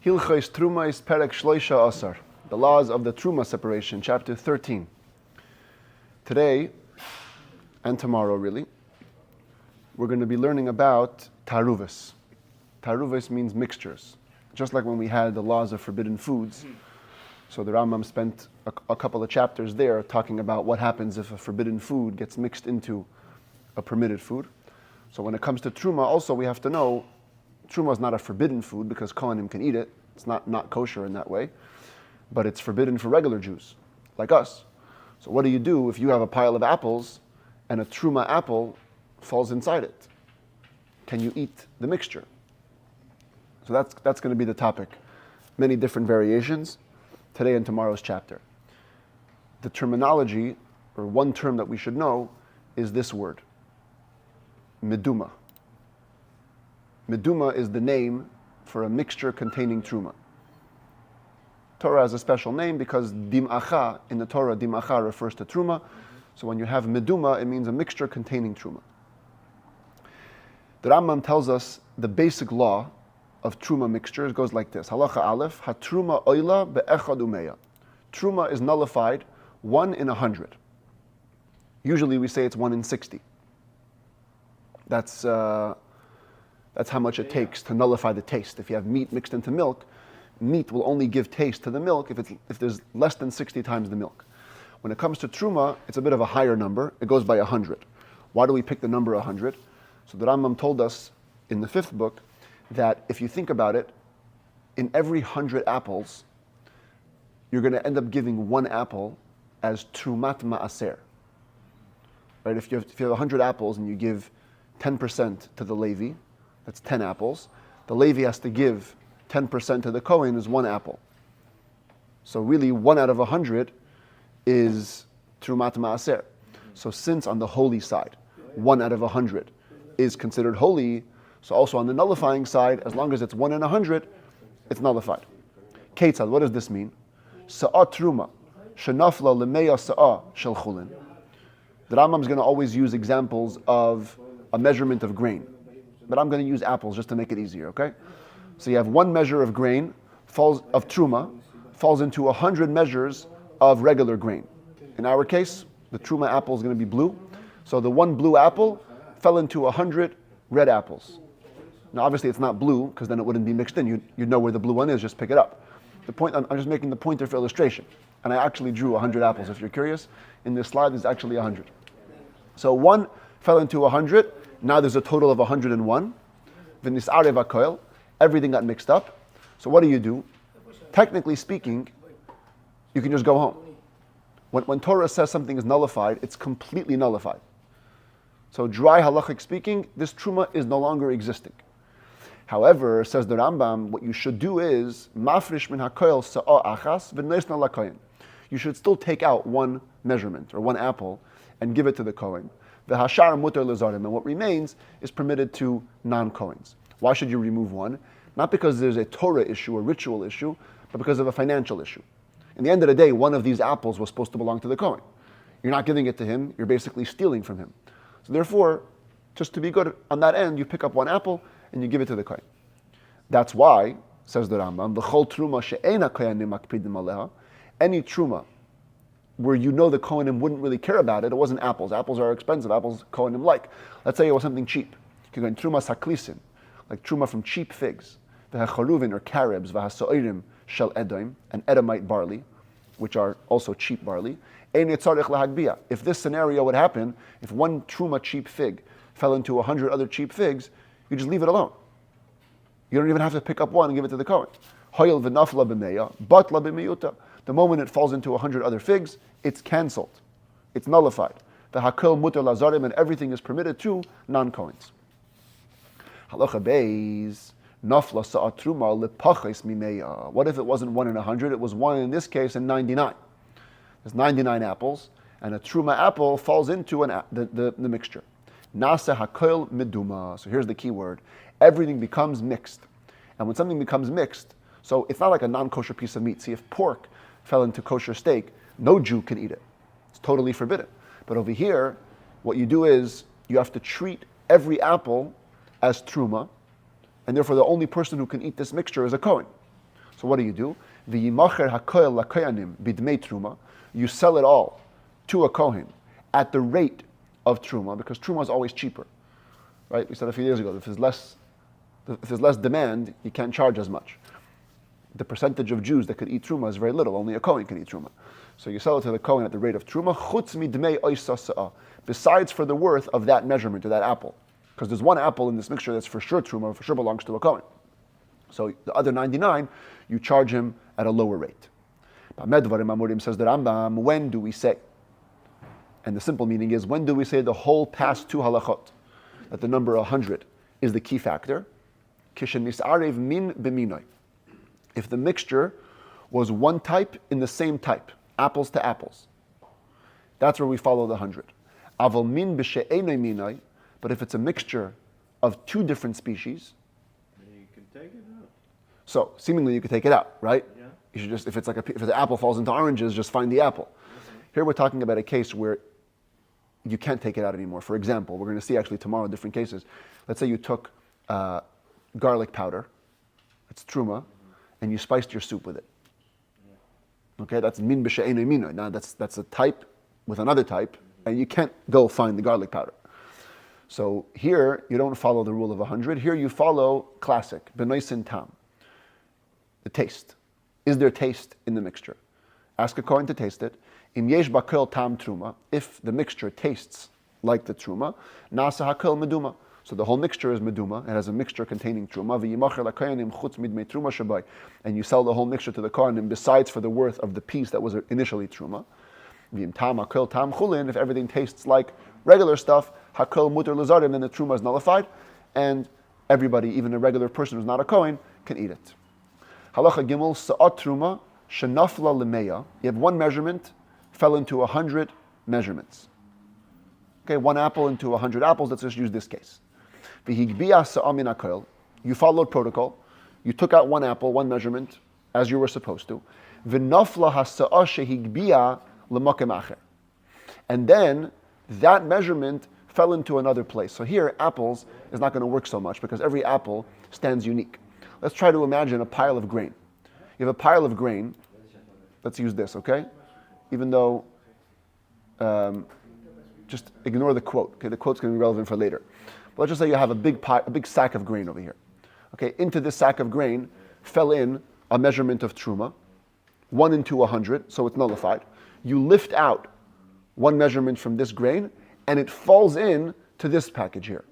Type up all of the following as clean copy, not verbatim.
Hilchos Terumos Perek Shloisha Asar. The laws of the Truma separation, chapter 13. Today, and tomorrow really, we're going to be learning about Taruvos. Taruvos means mixtures. Just like when we had the laws of forbidden foods. So the Rambam spent a couple of chapters there talking about what happens if a forbidden food gets mixed into a permitted food. So when it comes to Truma, also we have to know, Truma is not a forbidden food because Kohanim can eat it. It's not kosher in that way. But it's forbidden for regular Jews, like us. So what do you do if you have a pile of apples and a Truma apple falls inside it? Can you eat the mixture? So that's going to be the topic. Many different variations today in tomorrow's chapter. The terminology, or one term that we should know, is this word, meduma. Meduma is the name for a mixture containing truma. Torah has a special name because dim'acha, in the Torah, dim'acha refers to truma. So when you have meduma, it means a mixture containing truma. The Rambam tells us the basic law of truma mixtures goes like this. Halacha aleph, hatruma oila be'echad umeya. Truma is nullified 1 in 100. Usually we say it's 1 in 60. That's how much it takes to nullify the taste. If you have meat mixed into milk, meat will only give taste to the milk if there's less than 60 times the milk. When it comes to truma, it's a bit of a higher number. It goes by 100. Why do we pick the number 100? So the Rambam told us in the 5th book that if you think about it, in every 100 apples, you're going to end up giving 1 apple as trumat ma'aser. Right? If you have 100 apples and you give 10% to the Levi, that's 10 apples. The Levi has to give 10% to the Kohen is 1 apple. So really 1 out of 100 is trumat ma'aser. So since on the holy side, 1 out of 100 is considered holy, so also on the nullifying side, as long as it's 1 in 100, it's nullified. Ketzad, what does this mean? Sa'ah truma, shenafla lemeya sa'ah shel chulin. The Rambam is going to always use examples of a measurement of grain. But I'm going to use apples just to make it easier, okay? So you have 1 measure of grain, of truma, falls into 100 measures of regular grain. In our case, the truma apple is going to be blue. So the 1 blue apple fell into 100 red apples. Now obviously it's not blue, because then it wouldn't be mixed in. You'd know where the blue one is, just pick it up. The point, I'm just making the pointer for illustration. And I actually drew 100 apples, if you're curious. In this slide, there's actually 100. So 1 fell into 100. Now there's a total of 101. V'nis'arev ha'koil. Everything got mixed up. So what do? Technically speaking, you can just go home. When Torah says something is nullified, it's completely nullified. So dry halachic speaking, this truma is no longer existing. However, says the Rambam, what you should do is mafrish min hakoil sa'ah achas v'nesna lakoyin. You should still take out 1 measurement or 1 apple and give it to the kohen. The hashar mutar lezarim, and what remains is permitted to non-kohens. Why should you remove 1? Not because there's a Torah issue, a ritual issue, but because of a financial issue. In the end of the day, 1 of these apples was supposed to belong to the kohen. You're not giving it to him, you're basically stealing from him. So therefore, just to be good on that end, you pick up 1 apple and you give it to the kohen. That's why, says the Rambam, v'chol truma she'ena kohanim makpidim aleha, any truma where you know the kohanim wouldn't really care about it, it wasn't apples. Apples are expensive, apples kohanim like. Let's say it was something cheap. You can go in truma saklisin, like truma from cheap figs, v'hacharuvin or carobs, v'hasoirim shel edom, and Edomite barley, which are also cheap barley. If this scenario would happen, if 1 truma cheap fig fell into 100 other cheap figs, you just leave it alone. You don't even have to pick up 1 and give it to the kohen. Hoyel v'nafla b'meya, batla b'meyuta. The moment it falls into 100 other figs, it's cancelled. It's nullified. The hakol mutar lazarim, and everything is permitted to non-kohens. Halacha beis, nafla sa'at truma lepachis mimeya. What if it wasn't 1 in 100? It was 1 in this case in 99. There's 99 apples, and a truma apple falls into the mixture. Nasa hakoil meduma. So here's the key word. Everything becomes mixed. And when something becomes mixed, so it's not like a non-kosher piece of meat. See, if pork fell into kosher steak, no Jew can eat it. It's totally forbidden. But over here, what you do is you have to treat every apple as truma, and therefore the only person who can eat this mixture is a kohen. So what do? V'yimacher hakoil lakoyanim bidmei truma. You sell it all to a kohen at the rate of truma, because truma is always cheaper, right? We said a few years ago, if there's less demand, you can't charge as much. The percentage of Jews that could eat truma is very little. Only a kohen can eat truma. So you sell it to the kohen at the rate of truma, chutz midmei oisa sa'ah, besides for the worth of that measurement, or that apple. Because there's one apple in this mixture that's for sure truma, for sure belongs to a kohen. So the other 99, you charge him at a lower rate. Medvarim Amurim says the Rambam, when do we say? And the simple meaning is, when do we say the whole past two halachot? That the number 100 is the key factor. Kishen nisarev min b'minoi. If the mixture was one type in the same type, apples to apples, that's where we follow the 100. Aval min b'she'enoi minoi, but if it's a mixture of two different species, you can take it out. So seemingly you could take it out, right? Yeah. You should just, if the apple falls into oranges, just find the apple. Here we're talking about a case where you can't take it out anymore. For example, we're going to see actually tomorrow different cases. Let's say you took garlic powder, it's truma, and you spiced your soup with it. Okay, that's min b'she'enoi minoi. Now that's a type with another type, and you can't go find the garlic powder. So here you don't follow the rule of 100. Here you follow classic b'noisin tam. The taste. Is there taste in the mixture? Ask a kohen to taste it. Im yesh bakel tam truma. If the mixture tastes like the truma, nasa hakel meduma. So the whole mixture is meduma. It has a mixture containing truma. V'yimacher lakoyanim chutz midmei truma shabai. And you sell the whole mixture to the kohanim besides for the worth of the piece that was initially truma. V'im tam hakel tam chulin. If everything tastes like regular stuff, hakel muter lazarim, then the truma is nullified, and everybody, even a regular person who's not a kohen, can eat it. Halacha gimel sa'at truma shenafla lemeya. You have one measurement, fell into 100 measurements. Okay, one apple into 100 apples. Let's just use this case. V'higbia sa'a min hakoil. You followed protocol. You took out one apple, one measurement, as you were supposed to. V'nafla hasa'a shehigbia l'makom acher. And then that measurement fell into another place. So here, apples is not going to work so much because every apple stands unique. Let's try to imagine a pile of grain. You have a pile of grain. Let's use this, okay? Even though, just ignore the quote. Okay, the quote's going to be relevant for later. But let's just say you have a big sack of grain over here. Okay, into this sack of grain fell in a measurement of truma, 1 into 100, so it's nullified. You lift out one measurement from this grain, and it falls in to this package here.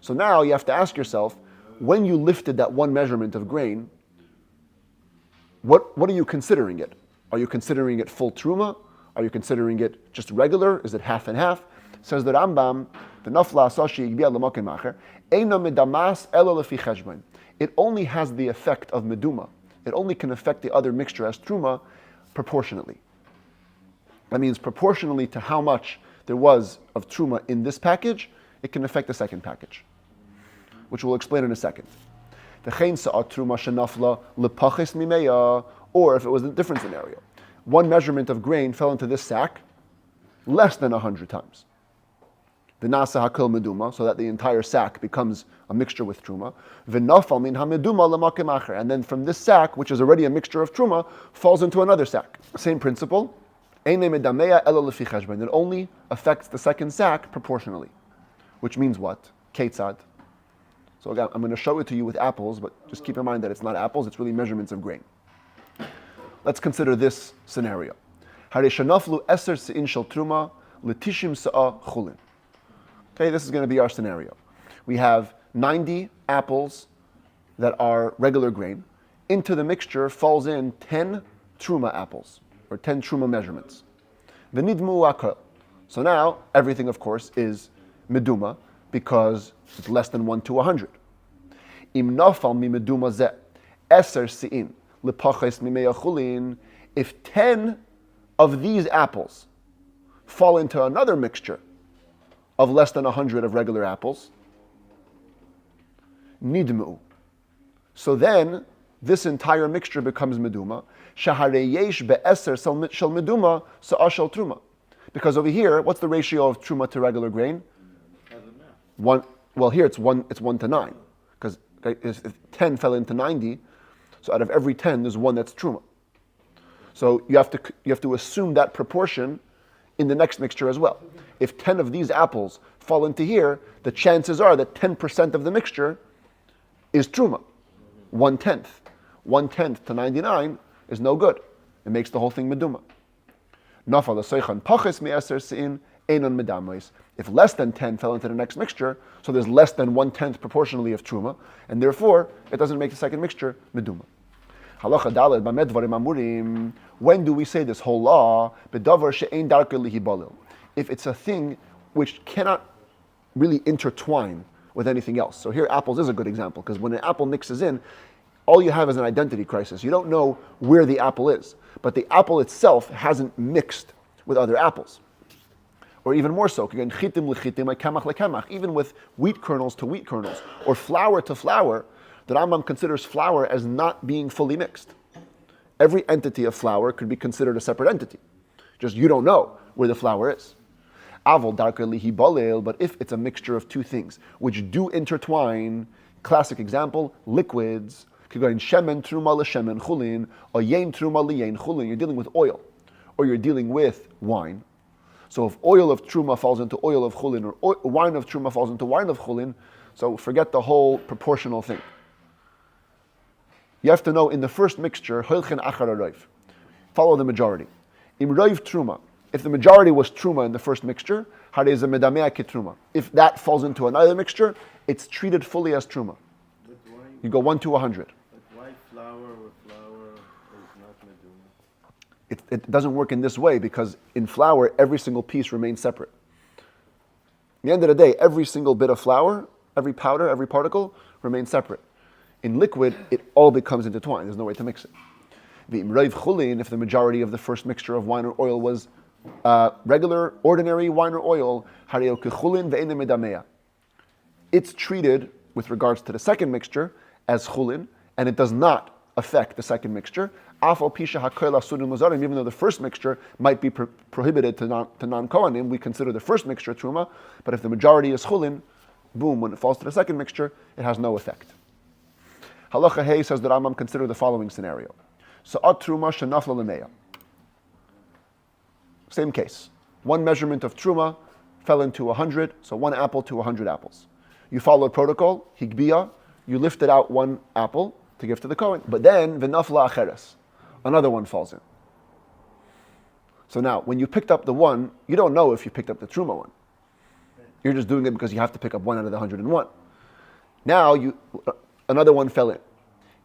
So now you have to ask yourself, when you lifted that one measurement of grain, what are you considering it? Are you considering it full truma? Are you considering it just regular? Is it half and half? Says the Rambam, the nafla asashi yigbia l'makom acher, eina medamas ela lefi cheshbon. It only has the effect of meduma. It only can affect the other mixture as truma proportionately. That means proportionally to how much there was of truma in this package, it can affect the second package, which we'll explain in a second. Or if it was a different scenario, one measurement of grain fell into this sack less than 100 times. The nasa hakil meduma, so that the entire sack becomes a mixture with truma. V'nafal min hameduma l'makom acher, and then from this sack, which is already a mixture of truma, falls into another sack. Same principle. It only affects the second sack proportionally, which means what? Ketzad. So again, I'm going to show it to you with apples, but just keep in mind that it's not apples, it's really measurements of grain. Let's consider this scenario. Okay, this is going to be our scenario. We have 90 apples that are regular grain. Into the mixture falls in 10 truma apples, or 10 truma measurements. V'nidmu akal. So now, everything, of course, is meduma, because it's less than 1 to 100. Im nafal mi meduma zeh, eser si'in, l'pachas mimeya chulin. If 10 of these apples fall into another mixture of less than 100 of regular apples, nidmu. So then, this entire mixture becomes meduma. Shahareyesh be'eser shel meduma sa'ashal truma. Because over here, what's the ratio of truma to regular grain? One. Well, here it's 1 to 9. Because if 10 fell into 90, So out of every 10, there's one that's truma. So you have to assume that proportion in the next mixture as well. If 10 of these apples fall into here, the chances are that 10% of the mixture is truma. 1/10. 1/10 to 99 is no good. It makes the whole thing meduma. Nafal asaychan pachas me'aser sein einon medamos. If less than 10 fell into the next mixture, so there's less than 1/10 proportionally of truma, and therefore it doesn't make the second mixture meduma. Halacha daled b'med dvarim amurim. When do we say this whole law? B'davar she'ein darka lihibalil. If it's a thing which cannot really intertwine with anything else. So here apples is a good example, because when an apple mixes in, all you have is an identity crisis. You don't know where the apple is, but the apple itself hasn't mixed with other apples. Or even more so, again, chitim lechitim, kamach lekamach, even with wheat kernels to wheat kernels, or flour to flour. The Rambam considers flour as not being fully mixed. Every entity of flour could be considered a separate entity. Just you don't know where the flour is. Avol darka lihi balil, but if it's a mixture of two things which do intertwine, classic example, liquids, shemen truma l'shemen chulin, or yain truma l'yain chulin, you're dealing with oil, or you're dealing with wine. So if oil of truma falls into oil of chulin, or wine of truma falls into wine of chulin, so forget the whole proportional thing. You have to know in the first mixture, holchen achar roiv, follow the majority. Im roiv truma, if the majority was truma in the first mixture, harei ze medamea kitruma. If that falls into another mixture, it's treated fully as truma. You go 1 to 100. But why flour with flour is not meduma? It doesn't work in this way because in flour, every single piece remains separate. At the end of the day, every single bit of flour, every powder, every particle remains separate. In liquid, it all becomes intertwined. There's no way to mix it. If the majority of the first mixture of wine or oil was regular, ordinary wine or oil, it's treated with regards to the second mixture as chulin, and it does not affect the second mixture. Even though the first mixture might be prohibited to non-Kohanim, we consider the first mixture truma, but if the majority is chulin, boom, when it falls to the second mixture, it has no effect. Halacha Hey says that Rambam consider the following scenario. Sa'at truma shenafla l'meya. Same case. One measurement of truma fell into 100, so 1 apple to 100 apples. You followed protocol, higbiya, you lifted out 1 apple to give to the Kohen. But then, v'nafla acheres, another one falls in. So now, when you picked up the one, you don't know if you picked up the truma one. You're just doing it because you have to pick up 1 out of the 101. Now, another one fell in.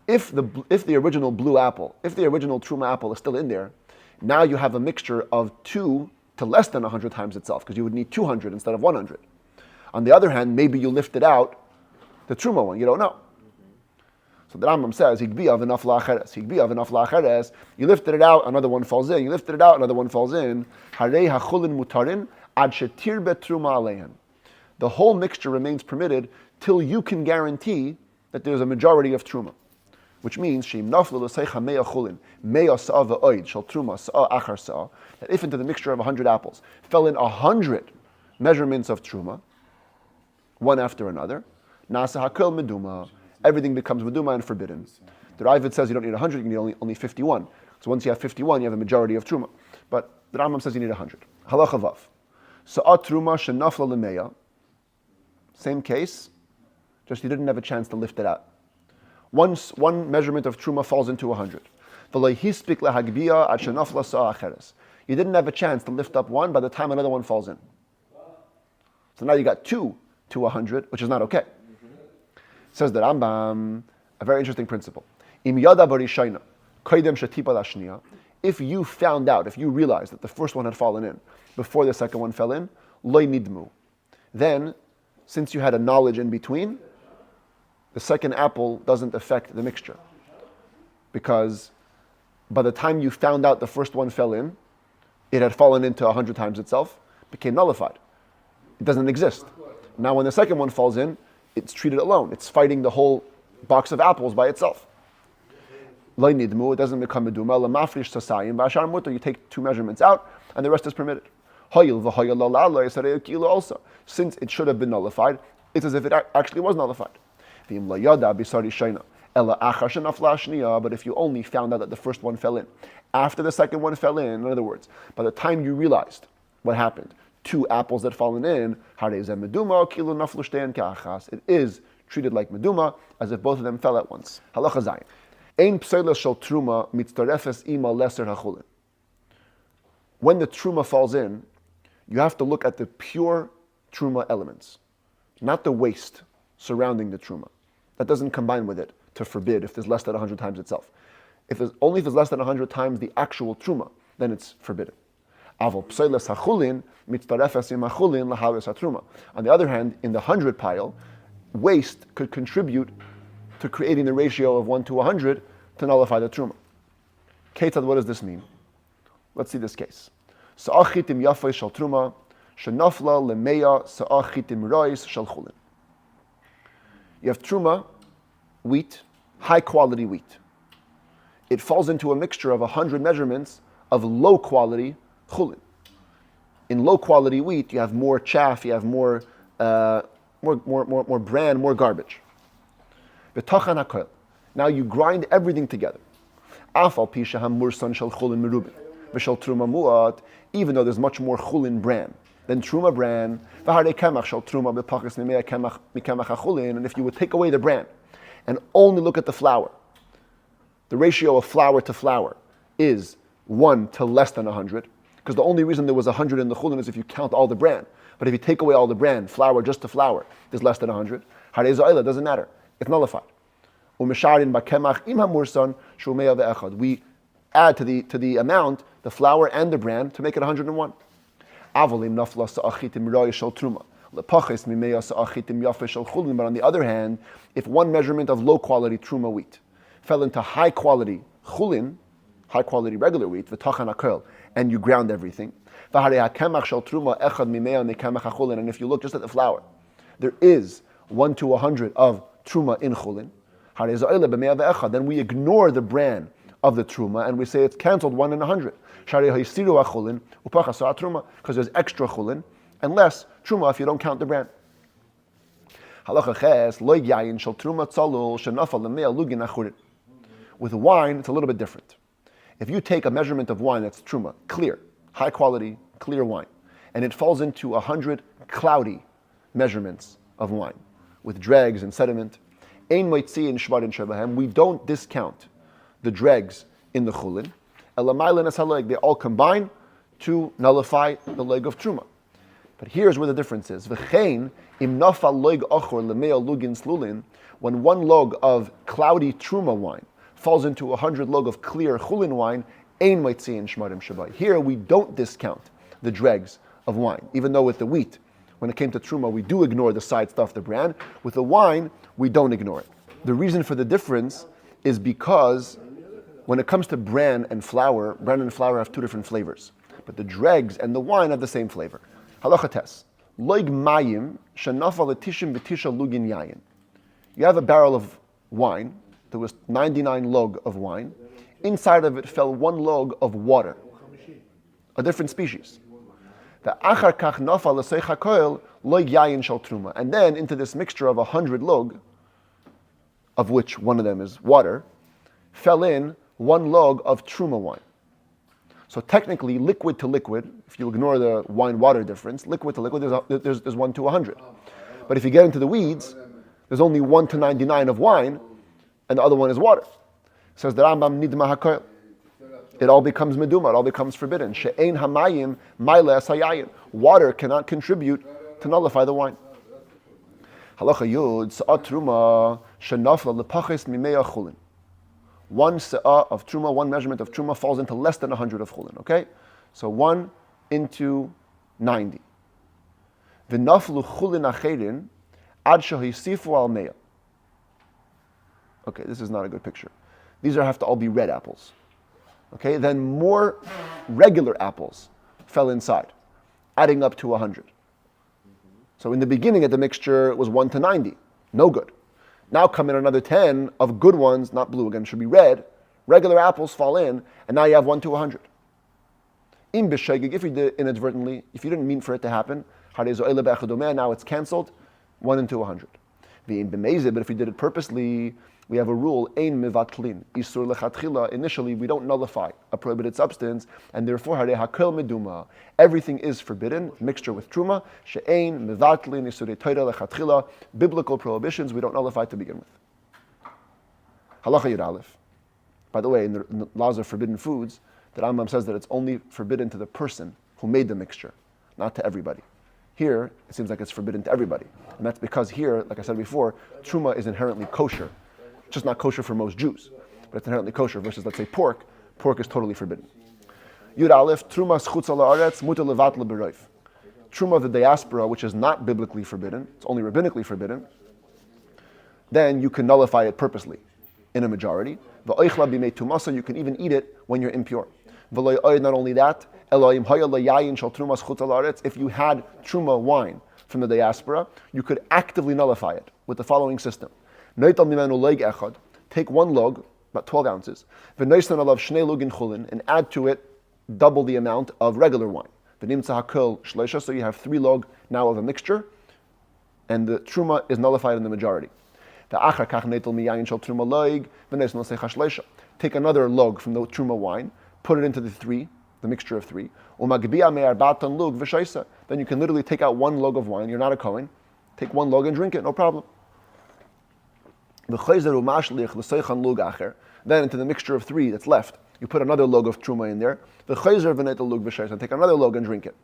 If the original blue apple, if the original truma apple is still in there, now you have a mixture of 2 to less than 100 times itself, because you would need 200 instead of 100. On the other hand, maybe you lifted out the truma one, you don't know. So the Rambam says, Higbiya v'nafla acheres. Higbiya v'nafla acheres. You lifted it out, another one falls in. You lifted it out, another one falls in. Harei hachulin mutarin ad shetirbe truma aleihen. The whole mixture remains permitted till you can guarantee that there's a majority of truma. Which means, sheim nafla l'seicha meya chulin, meya sa'a v'oid, shal truma sa'a achar sa'a, that if into the mixture of 100 apples fell in 100 measurements of truma, one after another, nasa hakol meduma, everything becomes meduma and forbidden. The Ravid says you don't need 100, you need only 51. So once you have 51, you have a majority of truma. But the Rambam says you need 100. Halacha vav. Sa'at truma shenafla l'meya, same case, just you didn't have a chance to lift it out. One measurement of truma falls into 100. You didn't have a chance to lift up one by the time another one falls in. So now you got 2 to 100, which is not okay. Says the Rambam, a very interesting principle. If you found out, if you realized that the first one had fallen in before the second one fell in, loy nidmu. Then, since you had a knowledge in between, the second apple doesn't affect the mixture. Because by the time you found out the first one fell in, it had fallen into 100 times itself, became nullified. It doesn't exist. Now when the second one falls in, it's treated alone. It's fighting the whole box of apples by itself. It doesn't become meduma. You take 2 measurements out, and the rest is permitted. Since it should have been nullified, it's as if it actually was nullified. Ela achar shenafla hashniya, but if you only found out that the first one fell in, after the second one fell in other words, by the time you realized what happened, 2 apples that fallen in, it is treated like meduma, as if both of them fell at once. Halacha zayin. Ein pseilas shel truma mitztarefes ima leser hachulin. When the truma falls in, you have to look at the pure truma elements, not the waste surrounding the truma. That doesn't combine with it to forbid if there's less than 100 times itself. If there's less than 100 times the actual truma, then it's forbidden. Aval pseilas hachulin mitztarefes ima hachulin lahaves hatruma. On the other hand, in the 100 pile, waste could contribute to creating the ratio of 1 to 100 to nullify the truma. Ketzad, what does this mean? Let's see this case. Sa'achitim yafay shel truma, shenafla lemeya sa'achitim rois shel chulin. You have truma, wheat, high quality wheat. It falls into a mixture of 100 measurements of low quality chulin. In low quality wheat, you have more chaff, you have more bran, more garbage. B'tachan hakoil. Now you grind everything together. Afal pisha hamursan shel chulin merubin, v'shel truma muat. Even though there's much more chulin bran than truma bran, v'harei kemach shel truma b'pachas nemei kemach mikemach hachulin. And if you would take away the bran and only look at the flour, the ratio of flour to flour is 1 to less than 100, because the only reason there was 100 in the chulin is if you count all the bran. But if you take away all the bran, flour just to flour, there's less than 100. Harei za'ila, doesn't matter. It's nullified. Umesharin bakemach im hamursan shumeya ve'echad. We add to the amount the flour and the bran to make it 101. Avolim nafla sa'achitim raya shel truma lepachis mimeya sa'achitim yafe shel chulin. But on the other hand, if one measurement of low quality truma wheat fell into high quality chulin, high quality regular wheat, v'tachan hakel, and you ground everything, and if you look just at the flour, there is 1 to 100 of truma in chulin. Then we ignore the bran of the truma and we say it's cancelled 1 in 100. Because there's extra chulin and less truma if you don't count the bran. With wine, it's a little bit different. If you take a measurement of wine that's truma, clear, high quality, clear wine, and it falls into 100 cloudy measurements of wine with dregs and sediment, we don't discount the dregs in the chulin. They all combine to nullify the leg of truma. But here's where the difference is. When one log of cloudy truma wine falls into 100 log of clear chulin wine, here we don't discount the dregs of wine. Even though with the wheat, when it came to truma, we do ignore the side stuff, the bran. With the wine, we don't ignore it. The reason for the difference is because when it comes to bran and flour have 2 different flavors. But the dregs and the wine have the same flavor. Halacha tes. Loig mayim shenafal letishim v'tisha lugin yayin. You have a barrel of wine. There was 99 log of wine. Inside of it fell 1 log of water, a different species. And then into this mixture of 100 log, of which one of them is water, fell in 1 log of truma wine. So technically, liquid to liquid, if you ignore the wine-water difference, liquid to liquid, there's 1 to 100. But if you get into the weeds, there's only 1 to 99 of wine, and the other one is water. Says the Rambam, nidma hakoil. It all becomes meduma, it all becomes forbidden. She'ein hamayim maile asayayin. Water cannot contribute to nullify the wine. Halacha yud, sa'at truma, shenafla lepachis mimeya chulin. 1 sa'ah of truma, 1 measurement of truma falls into less than 100 of chulin, okay? So 1 into 90. V'naflu chulin acherin, ad shehisifu al meya. Okay, this is not a good picture. These have to all be red apples. Okay, then more regular apples fell inside, adding up to 100. So in the beginning of the mixture, it was 1 to 90. No good. Now come in another 10 of good ones, not blue again, should be red. Regular apples fall in, and now you have 1 to 100. In b'shegig, if you did it inadvertently, if you didn't mean for it to happen, now it's cancelled, 1 into 100. But if you did it purposely, we have a rule, ein mevatlin, isur lechatchila. Initially, we don't nullify a prohibited substance, and therefore, harei hakel meduma. Everything is forbidden, mixture with truma. She'ein mevatlin, isur teira lechatchila. Biblical prohibitions, we don't nullify to begin with. Halacha Yud Aleph. By the way, in the laws of forbidden foods, the Rambam says that it's only forbidden to the person who made the mixture, not to everybody. Here, it seems like it's forbidden to everybody. And that's because here, like I said before, truma is inherently kosher. It's just not kosher for most Jews, but it's inherently kosher versus, let's say, pork. Pork is totally forbidden. Yud Aleph, truma schutz la'aretz mutar levat leberoif. Truma of the diaspora, which is not biblically forbidden, it's only rabbinically forbidden, then you can nullify it purposely in a majority. V'oichla b'mei tumasa, you can even eat it when you're impure. Not only that, if you had truma wine from the diaspora, you could actively nullify it with the following system. Take one log, about 12 ounces, and add to it double the amount of regular wine. So you have 3 log now of a mixture, and the truma is nullified in the majority. Take another log from the truma wine, put it into the mixture of 3. Then you can literally take out 1 log of wine. You're not a Kohen. Take 1 log and drink it, no problem. Then into the mixture of 3 that's left, you put another log of truma in there. And take another log and drink it.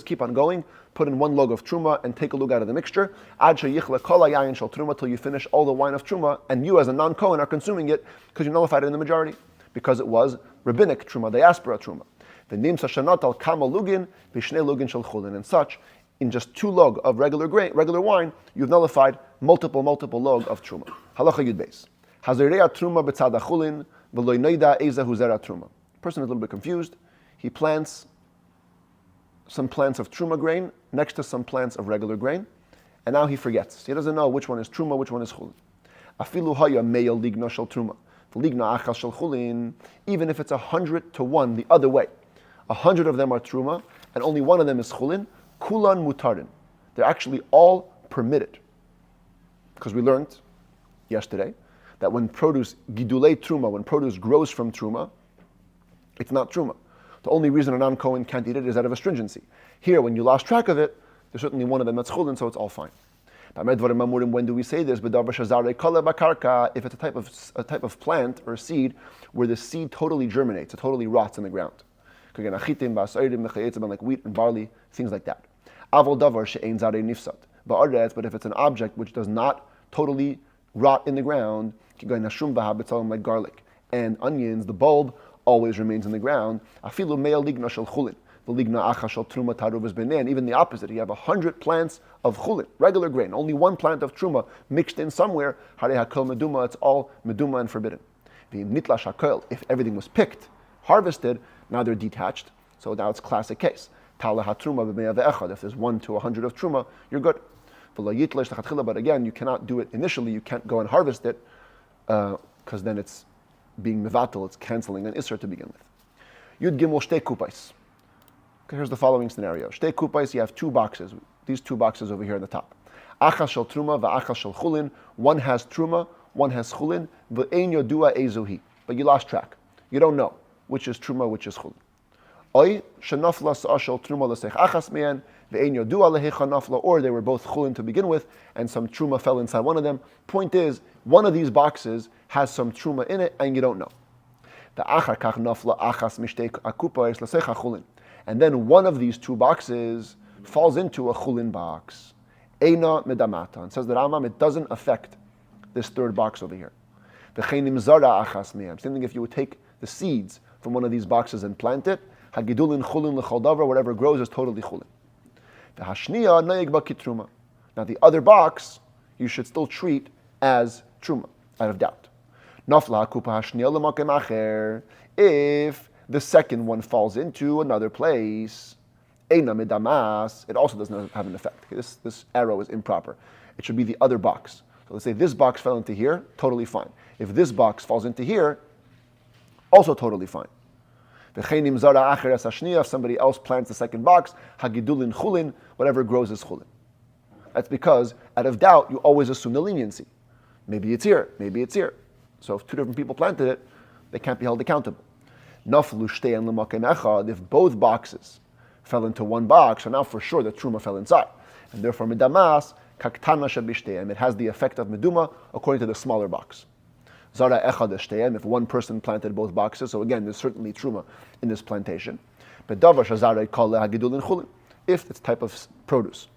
Keep on going. Put in 1 log of truma and take a log out of the mixture till you finish all the wine of truma, and you as a non-Kohen are consuming it because you nullified it in the majority, because it was rabbinic truma, diaspora truma. And such, in just 2 log of regular wine, you've nullified multiple log of truma. Halacha Yud Beis. Person is a little bit confused. He plants some plants of truma grain next to some plants of regular grain, and now he forgets. He doesn't know which one is truma, which one is chulin. Afilu haya me'el ligna shel truma, v'ligna achas shel chulin. Even if it's 100 to 1 the other way, 100 of them are truma, and only 1 of them is chulin. Kulan mutarin. They're actually all permitted, because we learned yesterday that when produce gidulei truma, when produce grows from truma, it's not truma. The only reason a non-Kohen can't eat it is out of astringency. Here, when you lost track of it, there's certainly 1 of them that's chulin, so it's all fine. When do we say this? If it's a type of plant or seed where the seed totally germinates, it totally rots in the ground. Like wheat and barley, things like that. But if it's an object which does not totally rot in the ground, like garlic and onions, the bulb always remains in the ground. Even the opposite, you have 100 plants of chulin, regular grain, only 1 plant of truma mixed in somewhere. It's all meduma and forbidden. If everything was picked, harvested, now they're detached. So now it's classic case. If there's 1 to 100 of truma, you're good. But again, you cannot do it initially. You can't go and harvest it because then it's being mevatel, it's canceling an isser to begin with. Yud Gimel Shtei Kupais. Okay, here's the following scenario. Shtei Kupais, you have 2 boxes. These 2 boxes over here on the top. Achas shel truma va'achas shel chulin. One has truma, one has chulin. V'ein yodua ezuhi. But you lost track. You don't know which is truma, which is chulin. Oy shenafla sa'ashel truma l'seich achas me'en v'ein yodua lehecha nafla. Or they were both chulin to begin with, and some truma fell inside one of them. Point is, one of these boxes has some truma in it, and you don't know. And then one of these 2 boxes falls into a chulin box. Eina medamata. And says the Rambam, it doesn't affect this 3rd box over here. Same thing if you would take the seeds from one of these boxes and plant it. Whatever grows is totally chulin. Now the other box, you should still treat as truma, out of doubt. If the second one falls into another place, it also does not have an effect. Okay, this arrow is improper. It should be the other box. So let's say this box fell into here, totally fine. If this box falls into here, also totally fine. If somebody else plants the second box, hagidulin chulin, whatever grows is chulin. That's because out of doubt, you always assume the leniency. Maybe it's here, maybe it's here. So if two different people planted it, they can't be held accountable. Naflu shtein l'makom echad, if both boxes fell into one box, so now for sure the truma fell inside. And therefore, medamas, kaktana shabishteim, it has the effect of meduma according to the smaller box. Zara echad shteim, if one person planted both boxes, so again, there's certainly truma in this plantation. But davar shazara kol hagidulin chulin, if it's type of produce,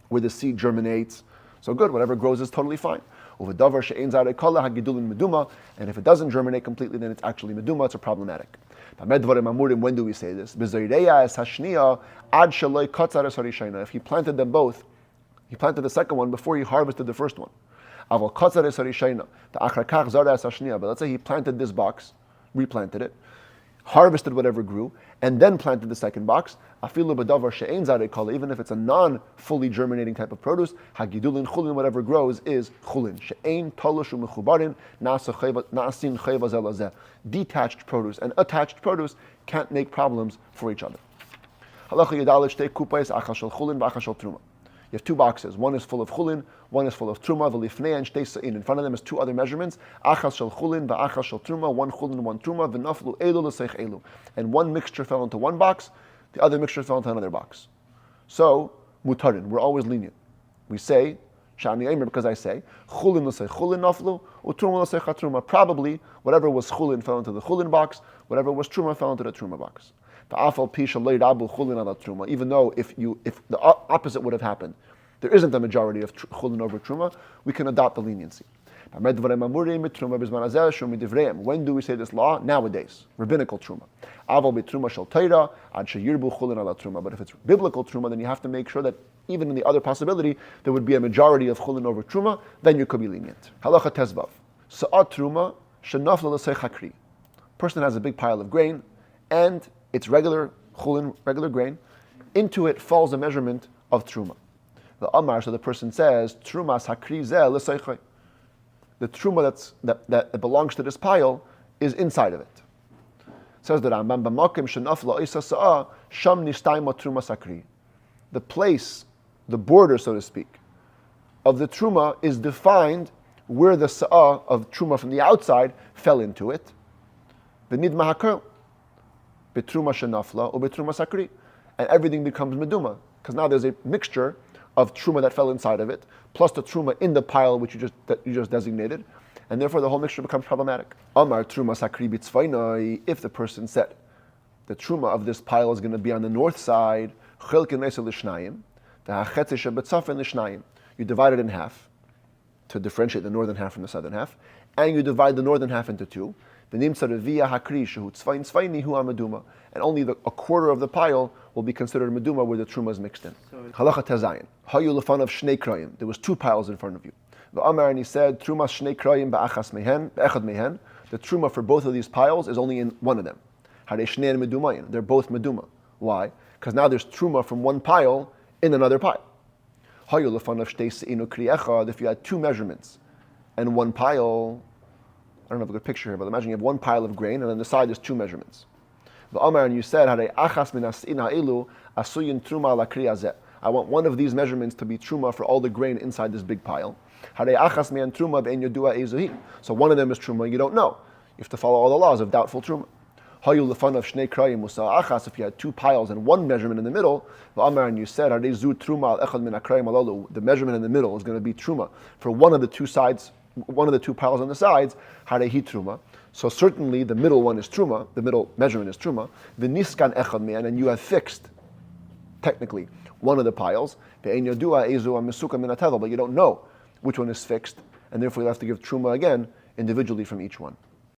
where the seed germinates, so good, whatever grows is totally fine. And if it doesn't germinate completely, then it's actually meduma, it's a problematic. When do we say this? If he planted them both, he planted the second one before he harvested the first one. But let's say he planted this box, replanted it, harvested whatever grew, and then planted the second box. Even if it's a non-fully germinating type of produce, hagidulin chulin, whatever grows is chulin. Detached produce and attached produce can't make problems for each other. You have two boxes. One is full of chulin, one is full of truma. In front of them is two other measurements. Achas shel chulin v'achas shel truma. One chulin, one truma. V'naflu elu l'seich elu. And one mixture fell into one box, the other mixture fell into another box. So mutarin, we're always lenient. We say shani aimer because I say chulin l'seich chulin naflu u'truma l'seich truma. Probably whatever was chulin fell into the chulin box, whatever was truma fell into the truma box. Even though if the opposite would have happened, there isn't a majority of chulin over truma, we can adopt the leniency. When do we say this law? Nowadays, rabbinical truma. But if it's biblical truma, then you have to make sure that even in the other possibility, there would be a majority of chulin over truma, then you could be lenient. Halacha tezvav. Sa'at truma shenafla l'sei chakri. Person has a big pile of grain, and it's regular chulin, regular grain. Into it falls a measurement of truma. The amar, so the person says, trumas hakri zeh l'seichai. The truma that belongs to this pile is inside of it. Says the Rambam, b'makom shenafla isa sa'a sham nishtaima trumas hakri. The place, the border, so to speak, of the truma is defined where the sa'a of truma from the outside fell into it. V'nid mahakal. Betruma shenafla or betruma sakri, and everything becomes meduma because now there's a mixture of truma that fell inside of it plus the truma in the pile which you just designated, and therefore the whole mixture becomes problematic. Amar truma sakri bitzvainai. If the person said the truma of this pile is going to be on the north side, chilkin neisel lishnayim, the hachetze shebetzafin lishnayim. You divide it in half to differentiate the northern half from the southern half, and you divide the northern half into two. And only a quarter of the pile will be considered meduma where the truma is mixed in. Halacha tezayin. Hayu lefanav shnei krayim. There was two piles in front of you. The Amar, and he said, Trumas shnei krayim ba'achas mehen, be'echad mehen. The truma for both of these piles is only in one of them. Harei shnei medumayin. They're both meduma. Why? Because now there's truma from one pile in another pile. Hayu lefanav shtei se'inu kri echad. If you had two measurements and one pile, I don't have a good picture here, but imagine you have one pile of grain and on the side there's two measurements. The Amar, and you said, I want one of these measurements to be truma for all the grain inside this big pile. So one of them is truma, you don't know. You have to follow all the laws of doubtful truma. If you had two piles and one measurement in the middle, the Amar, and you said, the measurement in the middle is going to be truma for one of the two sides, one of the two piles on the sides, harehi truma. So certainly the middle one is truma, the middle measurement is truma. The niskan echad me'an, and you have fixed, technically, one of the piles. But you don't know which one is fixed, and therefore you have to give truma again individually from each one.